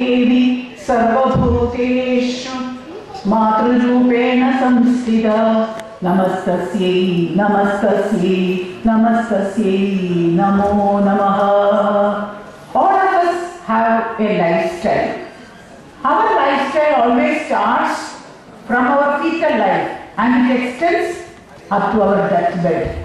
देवी सर्वभूतेषु मातृरूपेण संस्थिता नमस्तस्यै नमस्तस्यै नमस्तस्यै नमो नमः. All of us have a lifestyle. Our lifestyle always starts from our fetal life and it extends up to our deathbed.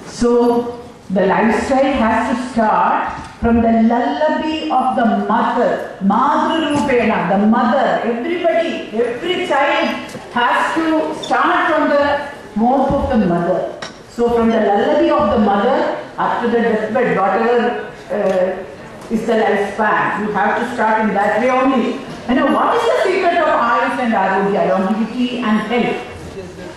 So the lifestyle has to start from the lullaby of the mother, Madhrurupena, the mother. Everybody, every child has to start from the womb of the mother. So from the lullaby of the mother up to the deathbed, whatever is the lifespan, you have to start in that way only. You know, what is the secret of Ayush and Arogya, longevity and health?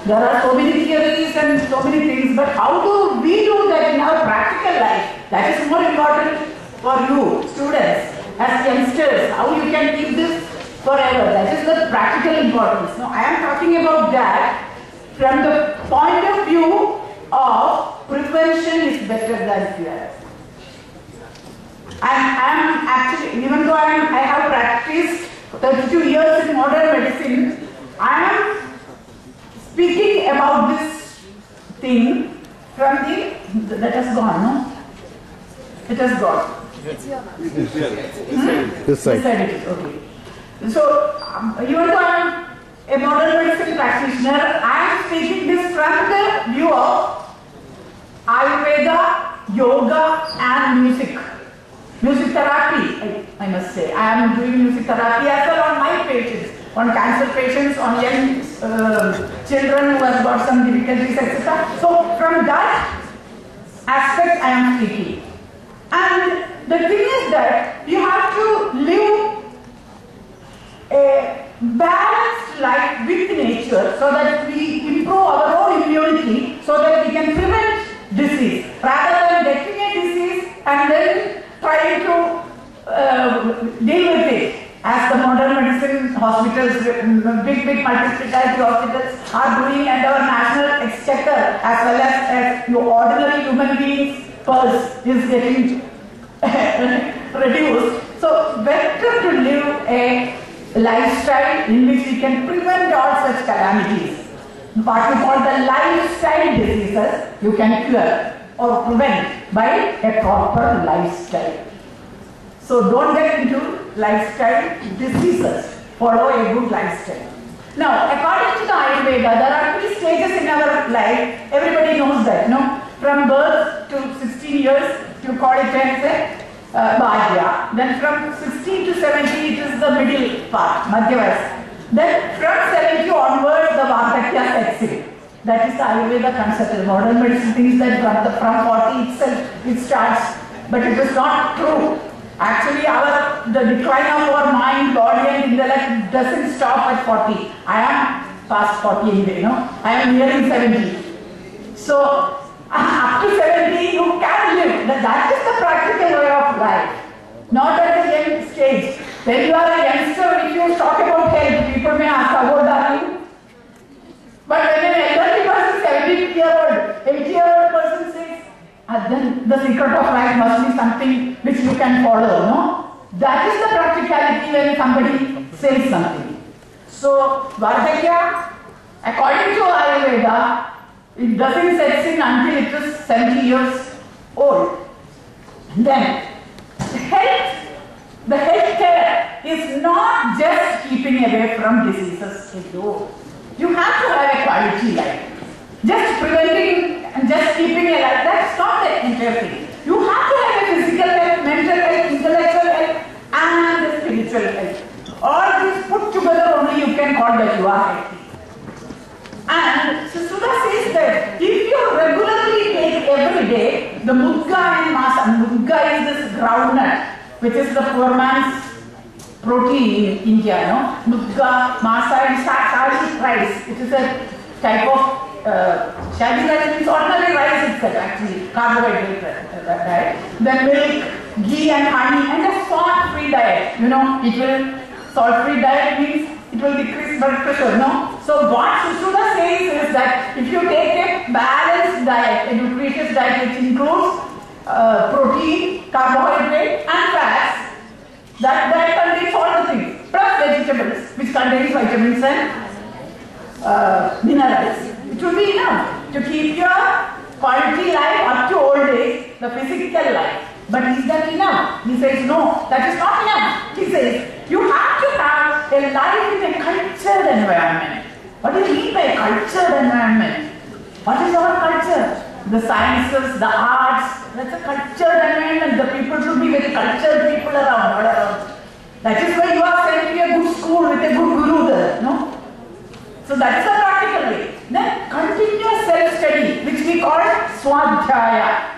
There are so many theories and so many things, but how do we do that in our practical life? That is more important for you, students, as youngsters, how you can keep this forever. That is the practical importance. Now, I am talking about that from the point of view of prevention is better than cure. And I am actually, even though I have practiced 32 years in modern medicine, I am speaking about this thing from the, that has gone, no? It has gone. This side. Okay. So, even though I am a modern medicine practitioner, I am speaking this from the view of Ayurveda, yoga and music. Music therapy, I must say. I am doing music therapy as well on my patients, on cancer patients, on young children who have got some difficulties, etc. So, from that aspect I am speaking. And the thing is that you have to live a balanced life with nature so that we improve our own immunity so that we can prevent disease rather than getting a disease and then trying to deal with it. As the modern medicine hospitals, big multi-specialty hospitals are doing, and our national exchequer as well as your ordinary human beings pulse is getting reduced. So better to live a lifestyle in which we can prevent all such calamities. What we call the lifestyle diseases, you can cure or prevent by a proper lifestyle. So don't get into lifestyle diseases. Follow a good lifestyle. Now, according to the Ayurveda, there are 3 stages in our life. Everybody knows that, no? From birth to 16 years, you call it as a Bhagya. Then from 16 to 70, it is the middle part, Madhyavas. Then from 70 onwards, the Vardhakya sets in. That is the Ayurveda concept. Modern medicine thinks that from 40 itself it starts, but it is not true. Actually, the decline of our mind, body and intellect doesn't stop at 40. I am past 40 anyway, no? I am nearing 70. So, up to 70 you can live. That is the practical way of life. Not at a young stage. When you are a youngster, if you talk about health, people may ask, how old are you? But when an elderly person, 70-year-old, 80-year-old person says, then the secret of life must be something which you can follow, no? That is the practicality when somebody says something. So, Vardhakya, according to Ayurveda, it doesn't set in until it is 70 years old. Then, the health care is not just keeping away from diseases alone. You have to have a quality life. Just preventing and just keeping a life, that's not the entire thing. You have to have a physical health, mental health, intellectual health and spiritual health. All these put together only you can call that you are healthy. And so Sudha says that if you regularly take every day the mugga and masa, mugga is this groundnut, which is the poor man's protein in India, no? Mugga, masa and shadi rice, it is a type of shadi rice means ordinary rice itself actually, carbohydrate diet. Then milk, ghee and honey and a salt-free diet. You know, salt-free diet means it will decrease blood pressure, no? So what Sushruta says is that if you take a balanced diet, a nutritious diet which includes protein, carbohydrate and fats, that diet contains all contains vitamins and minerals. It will be enough to keep your quality life up to old age, the physical life. But is that enough? He says, no, that is not enough. He says, you have to have a life in a cultured environment. What do you mean by cultured environment? What is our culture? The sciences, the arts, that's a cultured environment. The people should be very cultured people around, not around. That is why you are sent to a good school with a good guru there, no? So that is the practical way. Then continuous self-study, which we call Swadhyaya.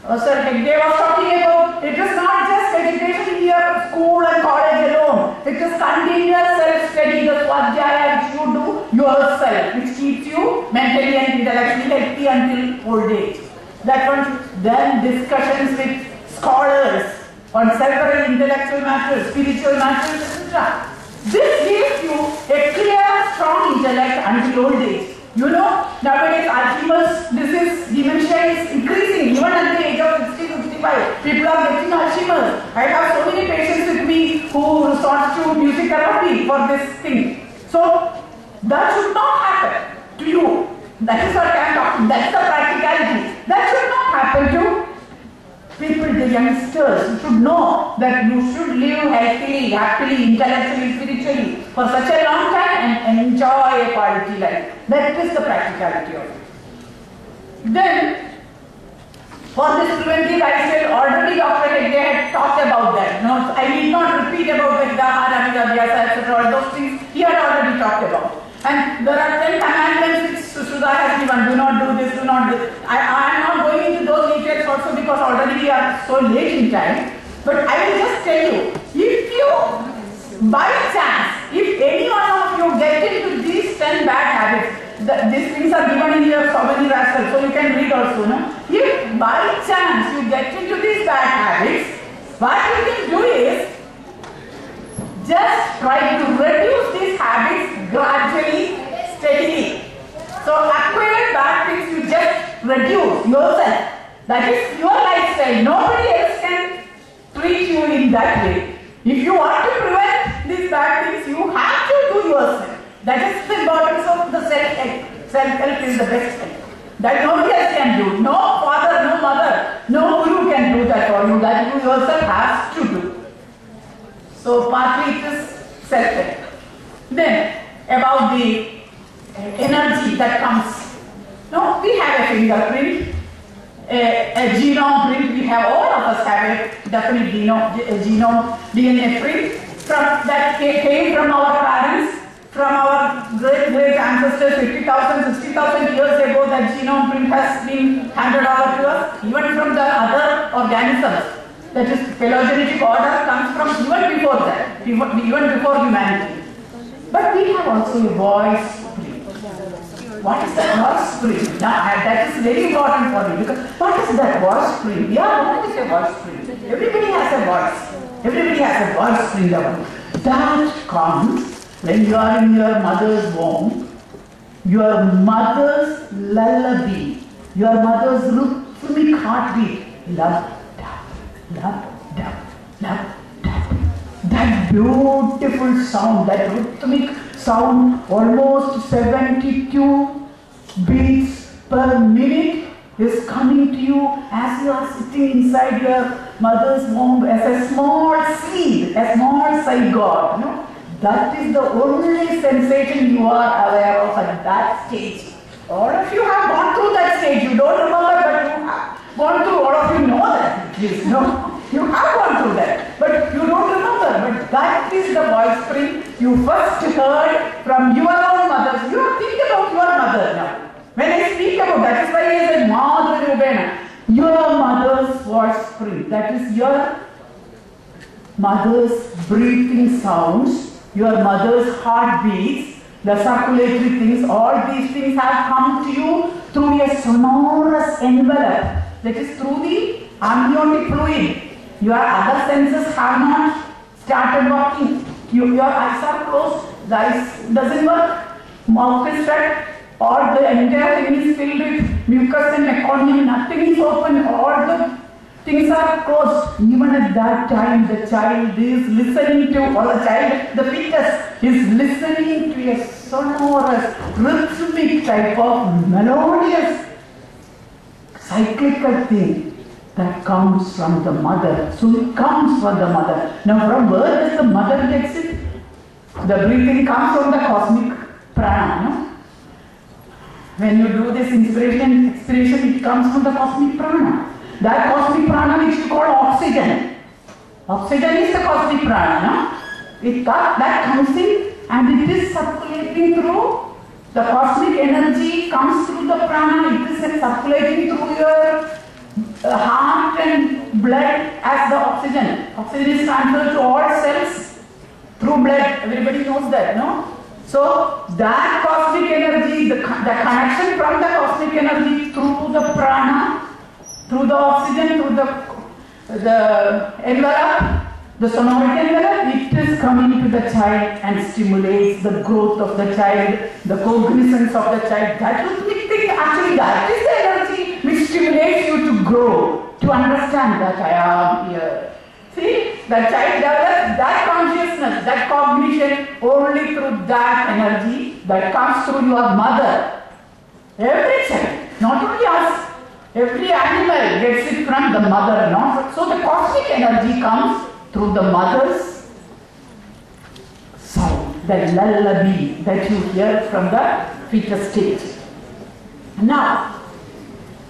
Sir Hegde was talking about, it is not just education in your school and college alone. It is continuous self-study, the Swadhyaya which you do yourself, which keeps you mentally and intellectually healthy until old age. That one, then discussions with scholars on several intellectual matters, spiritual matters, etc. This gives you a clear, strong intellect until old age. You know, nowadays Alzheimer's disease, dementia is increasing. Even at the age of 60, 65, people are getting Alzheimer's. I have so many patients with me who resort to music therapy for this thing. So, that should not happen to you. That is what I am talking. That's the practicality. That should not happen to people, the youngsters. You should know that you should live healthily, happily, intellectually, spiritually for such a long time and enjoy a quality life. That is the practicality of it. Then, for this preventive lifestyle, already Dr. Hegde had talked about that. No, I need not repeat about the Dahara, etc. All those things he had already talked about. And there are 10 commandments which Sudha has given. Do not do this, do not do this. I am not going into those details also because already we are so late in time. But I will just tell you, if you, by chance, if any one of you get into these 10 bad habits, these things are given in your souvenir as well, so you can read also, no? If by chance you get into these bad habits, what you can do is, just try to reduce these habits gradually, steadily. So acquired bad things you just reduce yourself. That is your lifestyle. Nobody else can treat you in that way. If you want to prevent these bad things, you have to do yourself. That is the importance of the self-help. Self-help is the best thing. That nobody else can do. No father, no mother, no guru can do that for you. That you yourself have to do. So partly it is self-help. Then about the energy that comes. No, we have a fingerprint, a genome print. We have, all of us have a definite genome DNA print that came from our parents, from our great ancestors 50,000, 60,000 years ago. That genome print has been handed over to us, even from the other organisms. That is, phylogenetic order comes from even before that, even before humanity. But we have also a voice spring. What is that voice spring? Now, that is very important for me, because what is that voice spring? Yeah, what is a voice spring? Everybody has a voice. Everybody has a voice spring. That comes when you are in your mother's womb, your mother's lullaby, your mother's rhythmic heartbeat, love, love, love, love, love. That beautiful sound, that rhythmic sound, almost 72 beats per minute is coming to you as you are sitting inside your mother's womb as a small seed, a small zygote. You know? That is the only sensation you are aware of at that stage. All of you have gone through that stage. You don't remember, but you have gone through. All of you know that. Please, no? You have gone through that, but you don't remember. But that is the voice spring you first heard from your own mother. You think about your mother now. When I speak about that, is why I said Madhuri Rubena. Your mother's voice spring. That is your mother's breathing sounds, your mother's heartbeats, the circulatory things. All these things have come to you through a sonorous envelope. That is through the amniotic fluid. Your other senses have not started working. Your eyes are closed, the eyes doesn't work, mouth is shut, or the entire thing is filled with mucus and meconium, nothing is open, all the things are closed. Even at that time, the child is listening to, or the fetus is listening to a sonorous, rhythmic type of melodious, cyclical thing that comes from the mother. So it comes from the mother. Now from where does the mother get it? The breathing comes from the cosmic prana, no? When you do this inspiration, expiration, it comes from the cosmic prana. That cosmic prana which you call oxygen. Oxygen is the cosmic prana, no? That comes in and it is circulating through, the cosmic energy comes through the prana, it is circulating through your heart and blood as the oxygen. Oxygen is transferred to all cells through blood. Everybody knows that, no? So that cosmic energy, the connection from the cosmic energy through the prana, through the oxygen, through the envelope, the sonority envelope, it is coming to the child and stimulates the growth of the child, the cognizance of the child. That rhythmic thing, actually that is the energy which stimulates you to grow, to understand that I am here. See, the child develops that consciousness, that cognition only through that energy that comes through your mother. Every child, not only us, every animal gets it from the mother. No? So the cosmic energy comes through the mother's sound, the lullaby that you hear from the fetus stage. Now,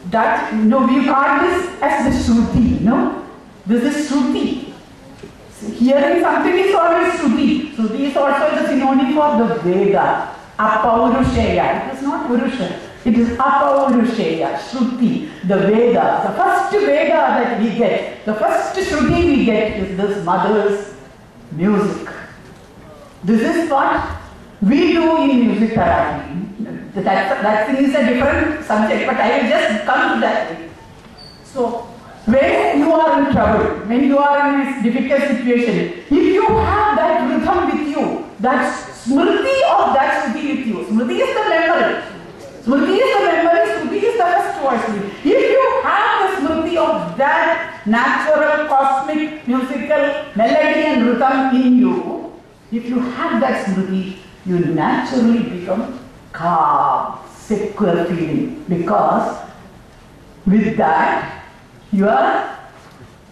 that, we call this as the Shruti, no? This is Shruti. Hearing something is always Shruti. Shruti is also the synonym for the Veda. Apaurusheya. It is not Purusha. It is Apaurusheya. Shruti. The Veda. The first Veda that we get, the first Shruti we get is this mother's music. This is what we do in music therapy. That thing is a different subject, but I will just come to that. So, when you are in trouble, when you are in a difficult situation, if you have that rhythm with you, that smriti of that Shruti with you, smriti is the memory, smriti is the memory, Shruti is the first voice. If you have the smriti of that natural, cosmic, musical melody and rhythm in you, if you have that smriti, you naturally become calm, secure feeling, because with that, your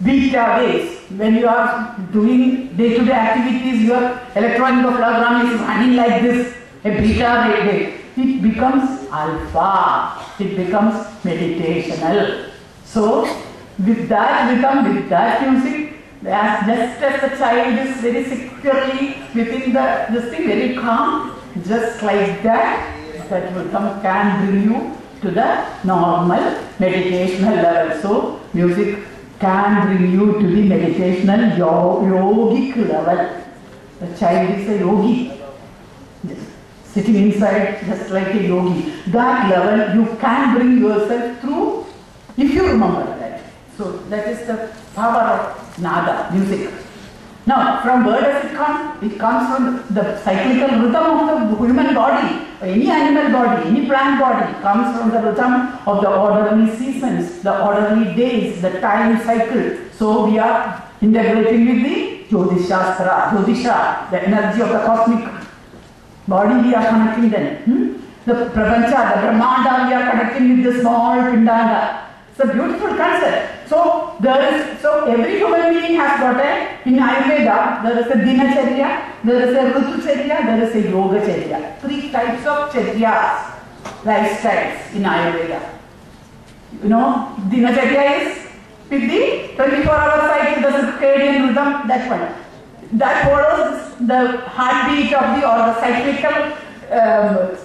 beta waves, when you are doing day-to-day activities, your electron-encephalogram is running like this, a beta wave, it becomes alpha, it becomes meditational. So, with that rhythm, with that music, just as the child is very securely within this thing, very calm, just like that, that rhythm can bring you to the normal meditational level. So, music can bring you to the meditational yogic level. The child is a yogi, sitting inside just like a yogi. That level you can bring yourself through if you remember that. So, that is the power of nada, music. Now, from where does it come? It comes from the cyclical rhythm of the human body, any animal body, any plant body. It comes from the rhythm of the orderly seasons, the orderly days, the time cycle. So, we are integrating with the Jyotisha, the energy of the cosmic body we are connecting then. The Prapancha, the Brahmanda, we are connecting with the small Pindanda. It's a beautiful concept. So, every human being has got in Ayurveda, there is a Dinacharya, there is a Ritucharya, there is a Yogacharya. 3 types of charyas, lifestyles in Ayurveda. Dinacharya is with the 24-hour cycle, the circadian rhythm, that one. That follows the heartbeat of or the cyclical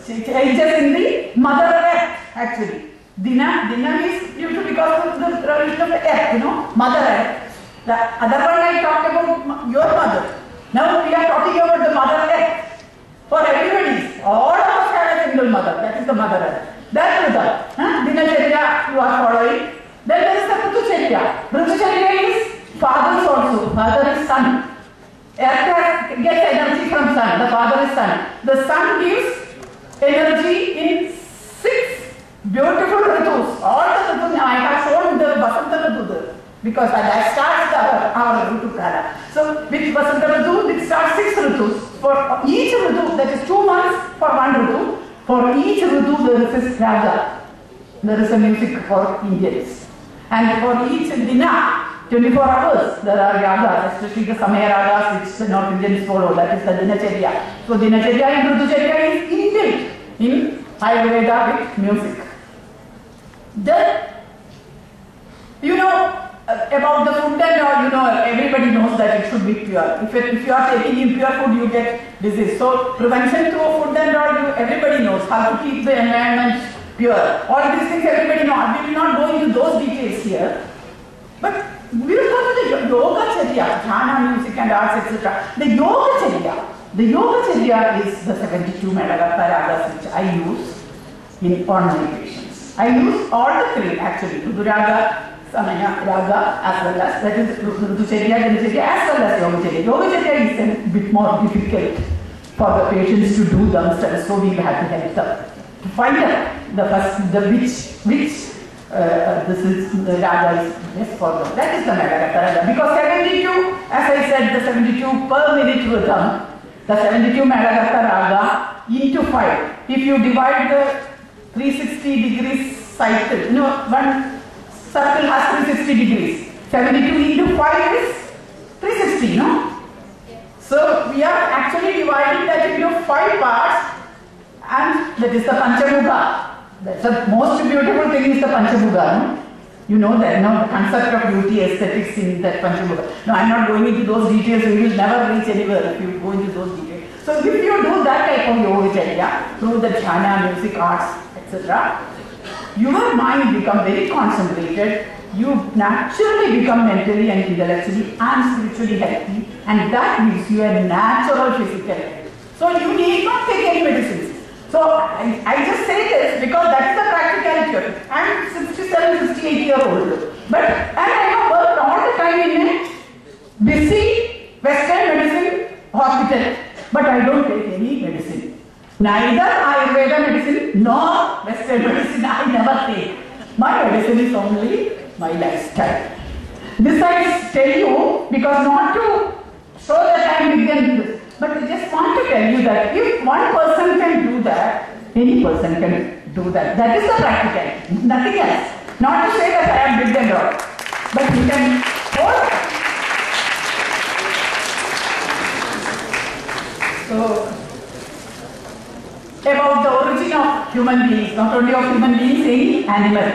changes in the mother earth, actually. Dina is usually because of the relation of the earth, mother earth. The other one I talked about your mother. Now we are talking about the mother earth. For everybody, all of us have a single mother, that is the mother earth. That result, Dinacharya you are following. Then there is the Ritucharya. Ritucharya is fathers also, father is son. Earth gets energy from sun, the father is sun. The sun gives energy in 6 beautiful ritus. All the ritus, I have shown the Vasanta Ritu. because that starts our Ritu Kala. So with Vasanta Ritu, it starts 6 Ritus. For each Ritu, that is 2 months for one Ritu. For each Ritu there is a raga. There is a music for Indians. And for each Dina, 24 hours, there are yagas, especially the Samaya ragas which the North Indians follow, that is the Dinacharya. So Dinacharya and Rutucharya is inbuilt in Ayurveda with music. Then, you know, about the food and all, you know, everybody knows that it should be pure. If you are taking impure food, you get disease. So prevention through food and all, everybody knows how to keep the environment pure. All these things everybody knows. We will not go into those details here. But we will go to the Yoga Charya, Dhyana, music and arts, etc. The Yoga Charya is the 72 Madagatta ragas which I use on my patients. I use all the 3 actually, Ruduraga, Samaya Raga as well as, that is Rutucharya, Dinacharya as well as Yoga Charya. Yoga Charya is a bit more difficult for the patients to do themselves, so we have to help them to find out which this is the raga is best for them. That is the Madagatta raga. Because 72, as I said, the 72 per minute rhythm, the 72 Madagatta raga into 5. If you divide the 360 degrees cycle, you know, one circle has 360 degrees. 72 into 5 is 360, no? So we are actually dividing that into 5 parts, and that is the Panchamuga. That's the most beautiful thing is the Panchamuga, no? You know that, no? The concept of beauty, aesthetics in that Panchamuga. No, I am not going into those details. We will never reach anywhere if you go into those details. So if you do that type of yoga charya through the dhyana, music, arts, etc., your mind becomes very concentrated. You naturally become mentally and intellectually and spiritually healthy, and that gives you a natural physical health. So you need not take any medicines. So I just say this because that is the practicality of it. I am 67, 68 year old, but and I have worked all the time in a busy Western medicine hospital, but I don't take any medicine. Neither Ayurveda medicine nor Western medicine I never take. My medicine is only my lifestyle. This I tell you because not to show that I am big and this, but I just want to tell you that if one person can do that, any person can do that. That is the practicality, nothing else. Not to say that I am big and all, but you can hold. So, about the origin of human beings, not only of human beings, any animal.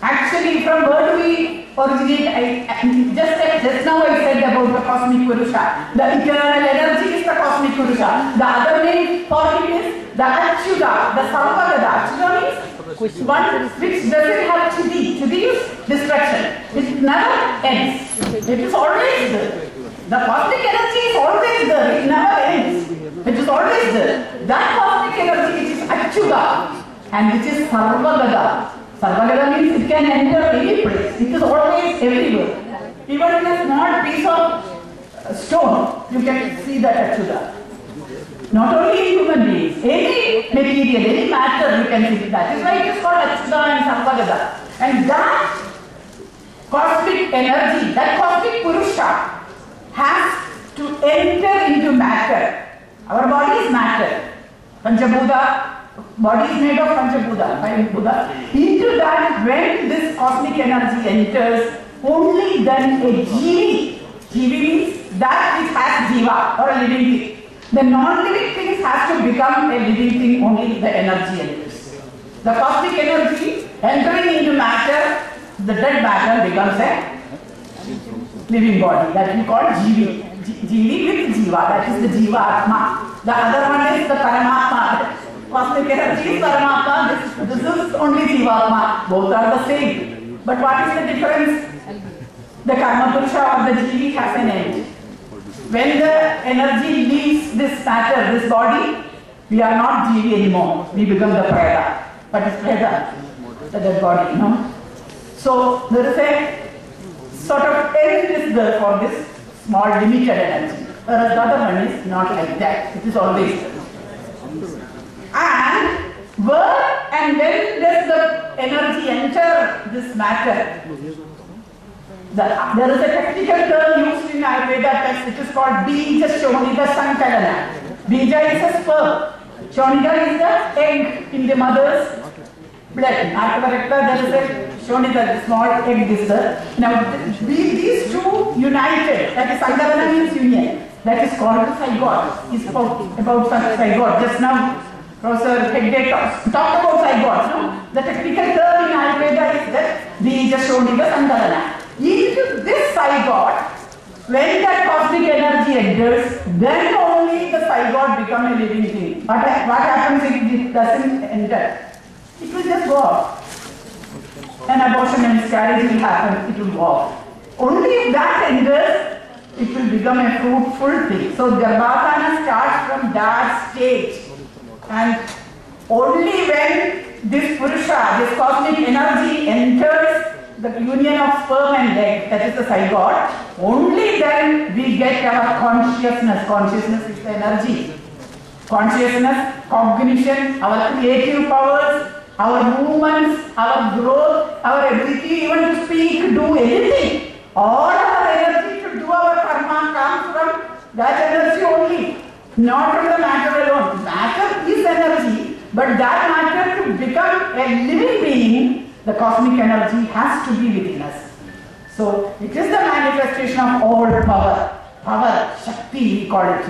Actually, from where do we originate? Just now I said about the cosmic Purusha. The eternal energy is the cosmic Purusha. The other name for it is the Achyuta, the Sarvagada. Achyuta means one which doesn't have Chidi. Chidi is destruction. It never ends. It is always there. The cosmic energy is always there. It never ends. It is always there. That cosmic energy which is Achyuta and which is Sarvagada. Sarvagada means it can enter any place. It is always everywhere. Even in a small piece of stone, you can see that Achyuta. Not only in human beings, any material, any matter you can see that. Is why it is called Achyuta and Sarvagada. And that cosmic energy, that cosmic Purusha has to enter into matter. Our body is matter. Panchabhuta. Body is made of Panchabhuta. Into that, when this cosmic energy enters, only then a Jivi. Jivi means that which has Jiva or a living thing. The non-living things has to become a living thing, only the energy enters. The cosmic energy entering into matter, the dead matter becomes a living body. That we call Jivi. Jivi with Jiva, that is the Jiva Atma. The other one is the Paramatma. Cosmic energy is Paramatma, this is only Jivatma. Both are the same. But what is the difference? The Karma Purusha or the Jivi has an end. When the energy leaves this matter, this body, we are not Jivi anymore. We become the Preta. What is Preta? The dead body, no? So there is a sort of end is there for this small limited energy. Whereas the other one is not like that. It is always there. And where and when does the energy enter this matter? There is a technical term used in Ayurveda text, it is called Bija Shonika Sankalana. Bija is a sperm. Shonika is the egg in the mother's blood. After the recta, there is a Shonika, the small egg is there. Now, these two united, that is Sankalana means union. That is called the zygote. Is about zygote. Just now, Professor Hegde talked about zygote. No? The technical term in Ayurveda is that Bija Shonika Sankalana. Into this zygote, when that cosmic energy enters, then only the zygote becomes a living thing. What happens if it doesn't enter? It will just go off. An abortion and miscarriage will happen, it will go off. Only if that enters, it will become a fruitful thing. So Garbhadhana starts from that stage. And only when this Purusha, this cosmic energy enters the union of sperm and egg, that is the zygote, only then we get our consciousness. Consciousness is the energy. Consciousness, cognition, our creative powers, our movements, our growth, our ability even to speak, to do anything. All our energy to do our karma comes from that energy only, not from the matter alone. Matter is energy, but that matter to become a living being, the cosmic energy has to be within us. So it is the manifestation of all power. Power, Shakti we call it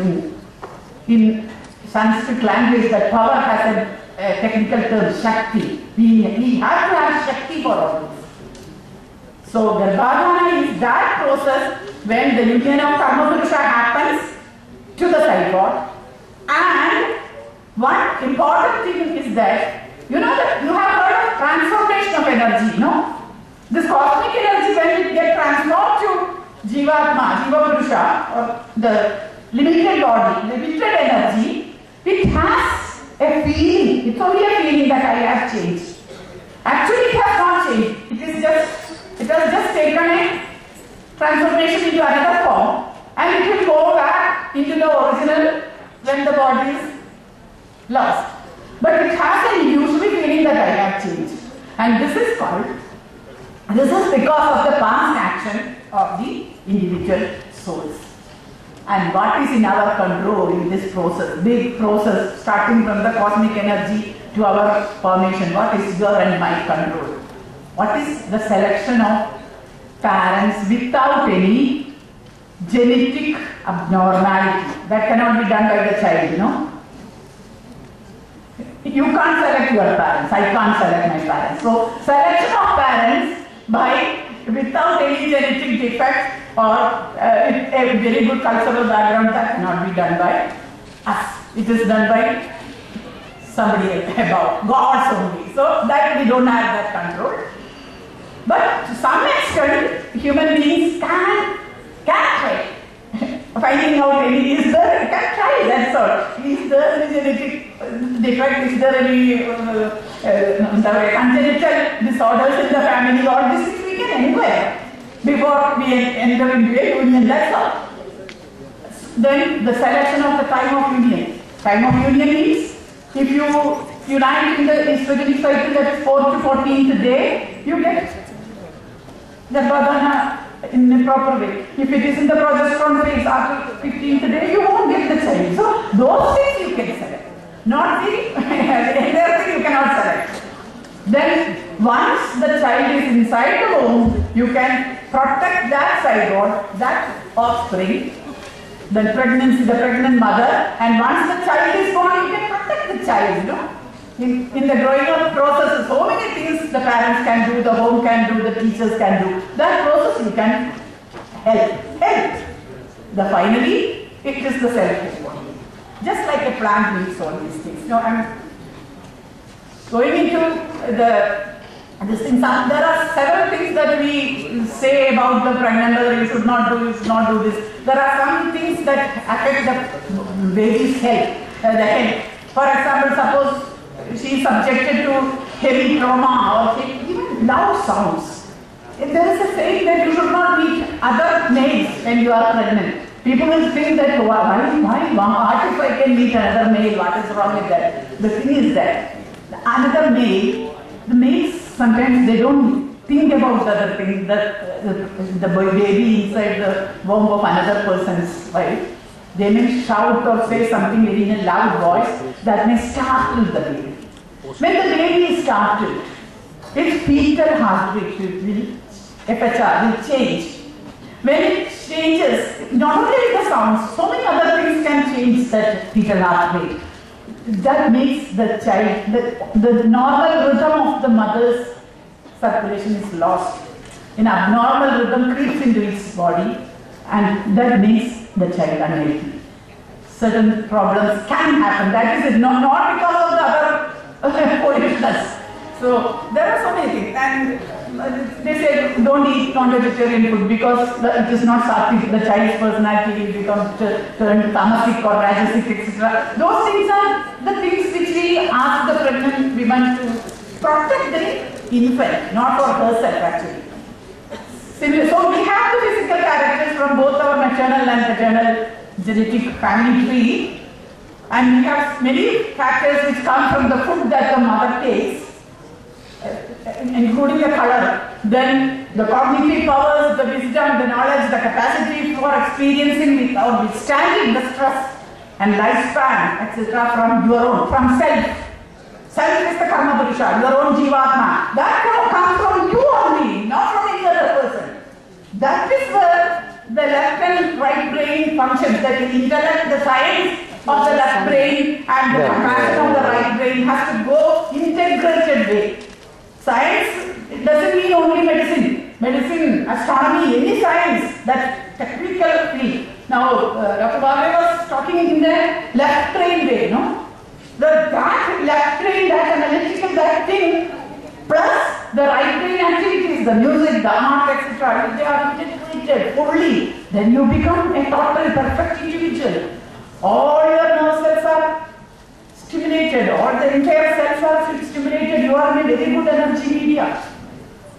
in Sanskrit language. That power has a technical term, Shakti. We have to have Shakti for all this. So Garbhadhana is that process when the union of Karma Purusha happens to the zygote. And one important thing is that you know that you have heard of transformation of energy, no? This cosmic energy, when it gets transformed to Jivatma, Jiva Purusha, or the limited body, limited energy, it has a feeling. It's only a feeling that I have changed. Actually, it has not changed. It has just taken a transformation into another form, and it will go back into the original when the body is lost. But it has an illusory feeling that I have changed. And this is because of the past action of the individual souls. And what is in our control in this process, big process, starting from the cosmic energy to our formation, what is your and my control? What is the selection of parents without any genetic abnormality? That cannot be done by the child, you know. You can't select your parents, I can't select my parents. So, selection of parents without any genetic defect or a very good cultural background, that cannot be done by us. It is done by somebody above, God's only. So, that we don't have that control. But to some extent, human beings can try. Finding out any is there, you can try, that's all. Is there any genetic defect, is there any congenital disorders in the family, all these things we can inquire before we enter into a union, that's all. Then the selection of the time of union. Time of union means if you unite in the estrogenic cycle at 4th to 14th day, you get the Garbhadhana in a proper way. If it is in the progesterone phase after 15th day, you won't get the child. So those things you can select. Not the entire thing you cannot select. Then once the child is inside the womb, you can protect that zygote, that offspring, the pregnancy, the pregnant mother, and once the child is born, you can protect the child, you know. In the growing up process, so many things the parents can do, the home can do, the teachers can do. That process you can help. Finally, it is the self body. Just like a plant needs all these things. Now I'm going into this thing. There are several things that we say about the pregnant mother. You should not do this. There are some things that affect the baby's health. For example, suppose she is subjected to heavy trauma or even loud sounds. If there is a saying that you should not meet other males when you are pregnant. People will think that why, what if I can meet another male, what is wrong with that? The thing is that another male, the males sometimes they don't think about the other things, the baby inside the womb of another person's wife. They may shout or say something very in a loud voice that may startle the baby. When the baby is startled, its fetal heartbeat will, FHR, will change. When it changes, not only with the sounds, so many other things can change that fetal heartbeat. That makes the child, the normal rhythm of the mother's circulation is lost. An abnormal rhythm creeps into its body, and that makes the child unhealthy. Certain problems can happen. That is it, not because of the other pollutions. So there are so many things, and they say don't eat non-vegetarian food because it is not sattvic. The child's personality will become turned tamasic or rajasic, etc. Those things are the things which we ask the pregnant women to protect the infant, not for herself actually. So we have the physical characters from both our maternal and paternal genetic family tree, and we have many factors which come from the food that the mother takes, including the color, then the cognitive powers, the wisdom, the knowledge, the capacity for experiencing or withstanding the stress and lifespan, etc. from your own, from self. Self is the karma purusha, your own jivatma. That comes from you only, not from any other person. That is where the left and right brain functions, that the intellect, the science of the left brain and the compassion of the right brain has to go integrated way. Science doesn't mean only medicine. Medicine, astronomy, any science, that technical field. Now, Dr. Bharve was talking in the left brain way, no? That left brain, that analytical, that thing, plus the right brain activities, the music, the art, etc., if they are integrated fully, then you become a total, perfect individual. All your nerve cells are stimulated, all the entire cells are stimulated, you are in a very good energy media.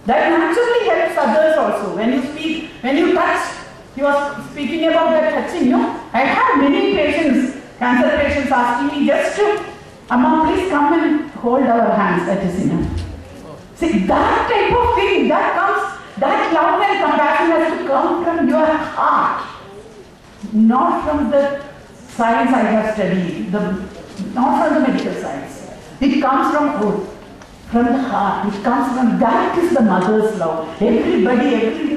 That naturally helps others also. When you speak, when you touch, you are speaking about that touching, no? I have many patients, cancer patients asking me just to, Amma, please come and hold our hands, that is enough. See, that type of thing, that comes, that love and compassion has to come from your heart, not from the science I have studied, not from the medical science. It comes from the heart. It comes from, that is the mother's love. Everybody,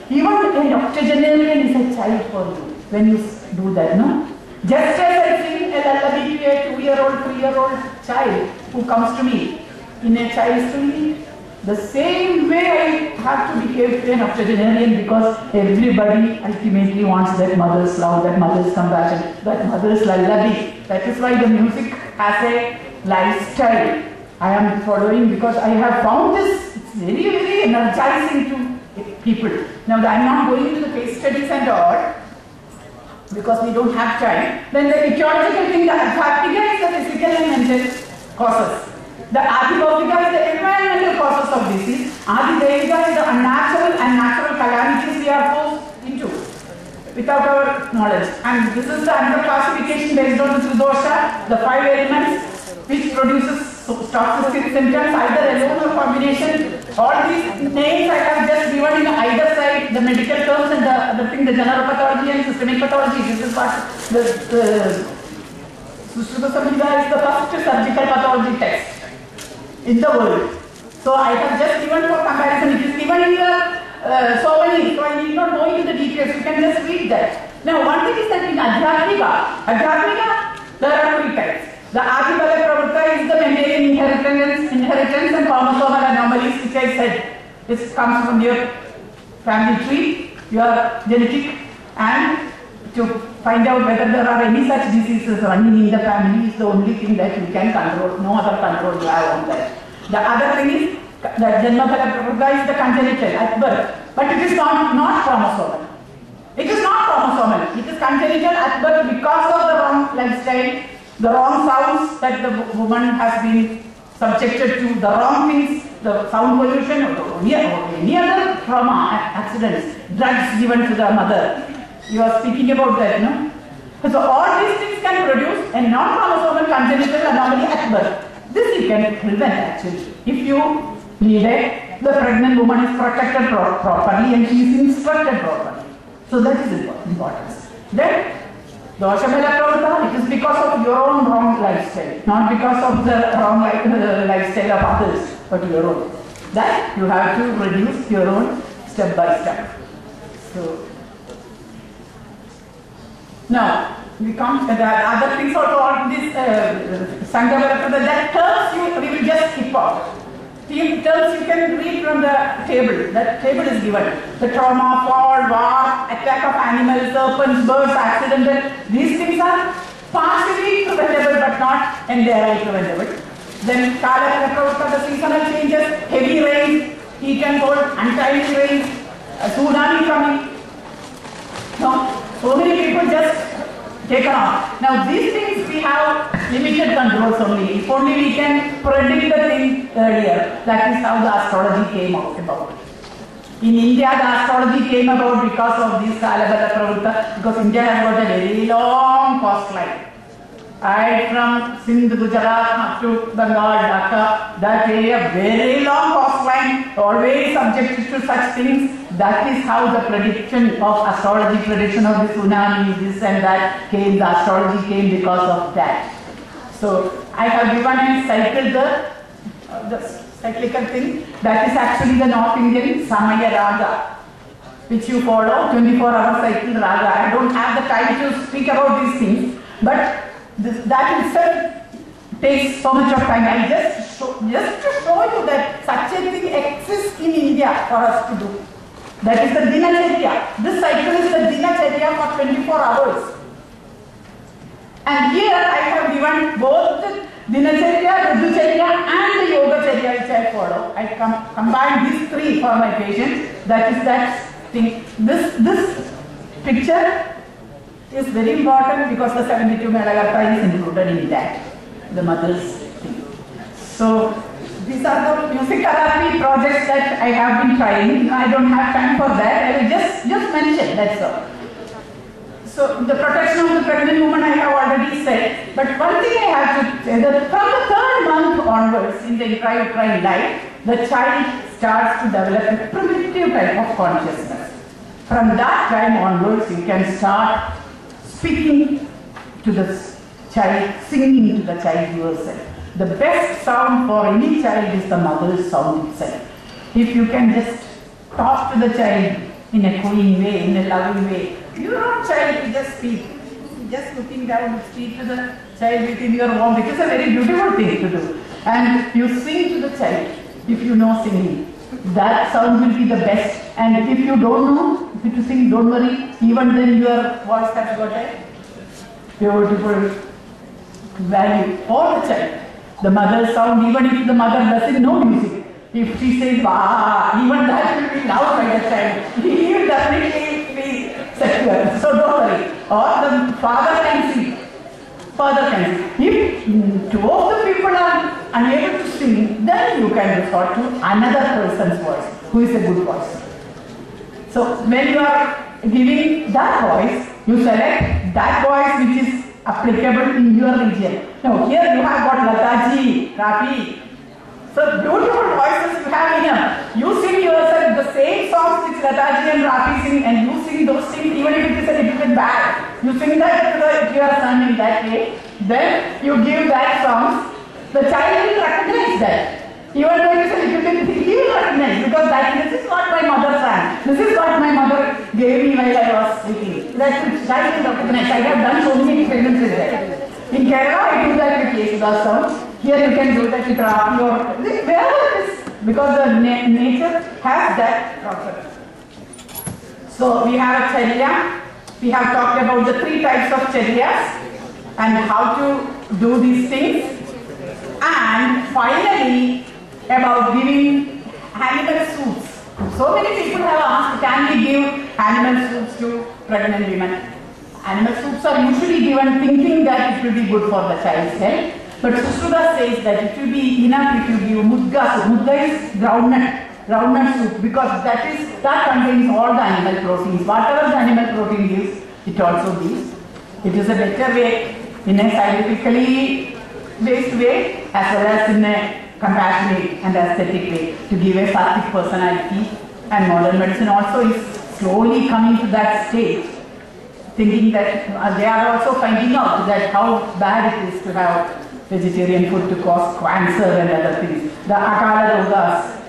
even an octogenarian is a child for you when you do that, no? Just as I sing a lullaby to a 2-year-old, 3-year-old child who comes to me in a child's singing, the same way I have to behave to an octogenarian, because everybody ultimately wants that mother's love, that mother's compassion, that mother's lullaby. That is why the music has a lifestyle. I am following because I have found this, it's very, very energizing to people. Now I am not going into the case studies and all, because we don't have time. Then the etiological thing, the Adhyatmika is the physical and mental causes. The Adhibhauvika is the environmental causes of disease. Adhidevika is the unnatural and natural calamities we are forced into without our knowledge. And this is the another classification based on the Tridosha, the 5 elements which produces toxic symptoms, either alone or combination. All these names I have just given in either side, the medical terms and the other thing, the general pathology and systemic pathology. This is what the Sushruta Samhita is the first surgical pathology text in the world. So I have just given for comparison. It is given in the so I need not go into the details. You can just read that. Now one thing is that in Adhyatmika, there are 3 types. The Adibala Pravutta is the Mendelian inheritance and chromosomal anomalies, which I said. This comes from your family tree, your genetic, and to find out whether there are any such diseases running in the family is the only thing that you can control. No other control you have on that. The other thing is that Janmabala Pravutta is the congenital at birth, but it is not chromosomal. It is not chromosomal. It is congenital at birth because of the wrong lifestyle, the wrong sounds that the woman has been subjected to, the wrong things, the sound pollution, or any other trauma, accidents, drugs given to the mother. You are speaking about that, no? So all these things can produce a non-chromosomal congenital anomaly at birth. This you can prevent actually if you lead a the pregnant woman is protected properly and she is instructed properly. So that is important. Then, Doshamala Pravruta, it is because of your own wrong lifestyle, not because of the wrong lifestyle of others, but your own. That you have to reduce your own step by step. So, now, we come to the other things also on this Sangamala Pravruta, that terms we will just skip out. These terms you can read from the table. That table is given. The trauma, fall, war, attack of animals, serpents, birds, accidental. These things are partially preventable but not entirely preventable. Then Kala Pravruta, the seasonal changes, heavy rain, heat and cold, untimely rain, a tsunami coming. No, so many people just taken off. Now these things we have limited controls only. If only we can predict the thing earlier. That is how the astrology came about. In India, the astrology came about because of this Kalabala Pravruta, because India has got a very long coastline. Right from Sindh, Gujarat up to Bengal, Dhaka, that area, very long coastline, always subjected to such things. That is how the prediction of astrology, prediction of the tsunami, this and that came, the astrology came because of that. So I have given and cycled the cyclical thing. That is actually the North Indian Samaya Raga, which you follow, 24-hour cycle Raga. I don't have the time to speak about these things, but that itself takes so much of time. I just to show you that such a thing exists in India for us to do. That is the Dinacharya. This cycle is the Dinacharya for 24 hours. And here I have given both the Dinacharya, Ridhucharya and the Yogacharya which I follow. I combine these three for my patients. That is that thing. This picture is very important because the 72 Melagartha is included in that, the mother's thing. So these are the music therapy projects that I have been trying. I don't have time for that. I will just mention, that's all. So the protection of the pregnant woman I have already said. But one thing I have to say that from the 3rd month onwards in the intrauterine life, the child starts to develop a primitive type of consciousness. From that time onwards, you can start speaking to the child, singing to the child yourself. The best sound for any child is the mother's sound itself. If you can just talk to the child in a cooing way, in a loving way, your own child will just speak. Just looking down, speak to the child within your womb. It is a very beautiful thing to do. And you sing to the child if you know singing. That sound will be the best. And if you don't know, if you sing, don't worry. Even then your voice has got a beautiful value for the child. The mother's sound, even if the mother doesn't know music, if she says, "Wah," even that will be loud by the child. He will definitely be secure. So don't worry. Or the father can sing. Father can sing. If two of the people are unable to sing, then you can resort to another person's voice, who is a good voice. So when you are giving that voice, you select that voice which is applicable in your region. Now here you have got Lataji, Rafi. So beautiful voices you have enough. You sing yourself the same songs which Lataji and Rafi sing, and you sing those things even if it is a little bit bad. You sing that to your son in that way. Then you give that songs. The child will recognize that. Even though it is a little bit, he will recognize because this is what my mother sang. This is what my mother gave me while I was sleeping. That child will recognize. I have done so many experiments with that. In Kerala, I do that with Yesudas songs. Here you can do that with Rafi or wherever it is, because the nature has that property. So we have a charya. We have talked about the 3 types of charyas and how to do these things. And finally, about giving animal soups. So many people have asked, can we give animal soups to pregnant women? Animal soups are usually given thinking that it will be good for the child's health. But Sushruta says that it will be enough if you give mudga soup. Mudga is groundnut soup, because that contains all the animal proteins. Whatever the animal protein gives, it also gives. It is a better way, in a scientifically based way, as well as in a compassionate and aesthetic way to give a sattvic personality. And modern medicine also is slowly coming to that stage, thinking that they are also finding out that how bad it is to have vegetarian food to cause cancer and other things. The Akala Rogas.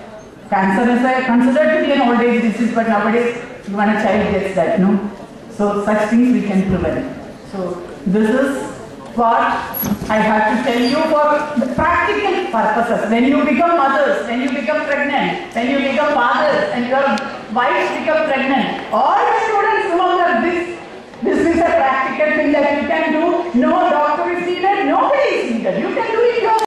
Cancer is considered to be an old age disease, but nowadays even a child gets that, no? So such things we can prevent. So this is what I have to tell you for the practical purposes. When you become mothers, when you become pregnant, when you become fathers and your wives become pregnant, all the students remember this. This is a practical thing that you can do. Know